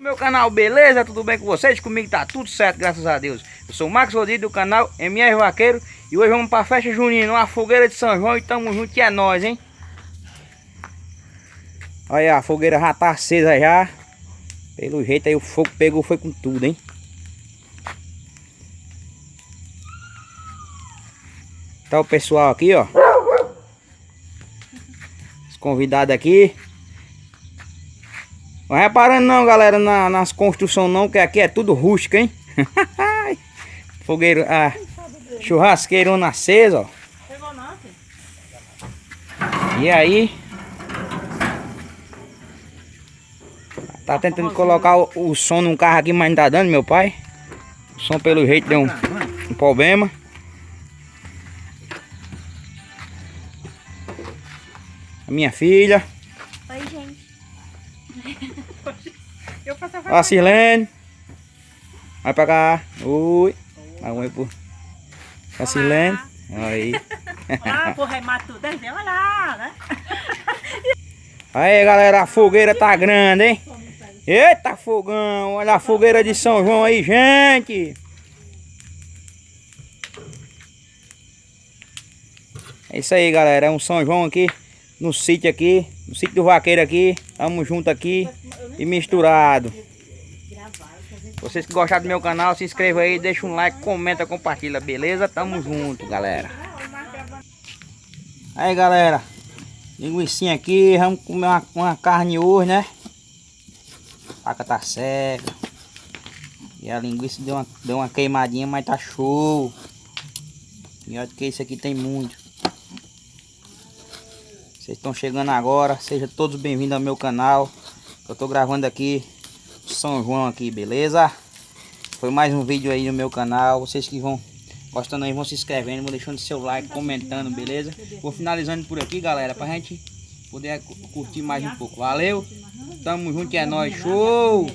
Meu canal, beleza? Tudo bem com vocês? Comigo tá tudo certo, graças a Deus. Eu sou o Max Rodrigues do canal MR Vaqueiro e hoje vamos pra festa junina, uma fogueira de São João e tamo junto que é nóis, hein? Olha, a fogueira já tá acesa já. Pelo jeito aí o fogo pegou, foi com tudo, hein? Tá o pessoal aqui, ó. Os convidados aqui. Não vai reparando não, galera, nas construções não, que aqui é tudo rústico, hein? Fogueiro, churrasqueirona acesa, ó. E aí? Tá tentando colocar o som num carro aqui, mas não tá dando, meu pai. O som pelo jeito deu um problema. A minha filha. Oi, gente. A Silene. Vai pra cá. Oi. Vai por. A Silene. Aí. Olá, porra, é matuto. Olá, né? Aí, galera, a fogueira tá grande, hein? Eita, fogão. Olha a fogueira de São João aí, gente. É isso aí, galera. É um São João aqui. No sítio aqui, no sítio do vaqueiro aqui, tamo junto aqui e misturado. Vocês que gostaram do meu canal, se inscreva aí, deixa um like, comenta, compartilha, beleza? Tamo junto, galera. Aí, galera, linguicinha aqui, vamos comer uma carne hoje, né? A faca tá seca. E a linguiça deu uma queimadinha, mas tá show. Melhor do que isso aqui tem muito. Vocês estão chegando agora, sejam todos bem-vindos ao meu canal. Eu tô gravando aqui São João aqui, beleza? Foi mais um vídeo aí no meu canal. Vocês que vão gostando aí, vão se inscrevendo, vão deixando seu like, comentando, beleza? Vou finalizando por aqui, galera, pra gente poder curtir mais um pouco. Valeu? Tamo junto, é nóis, show!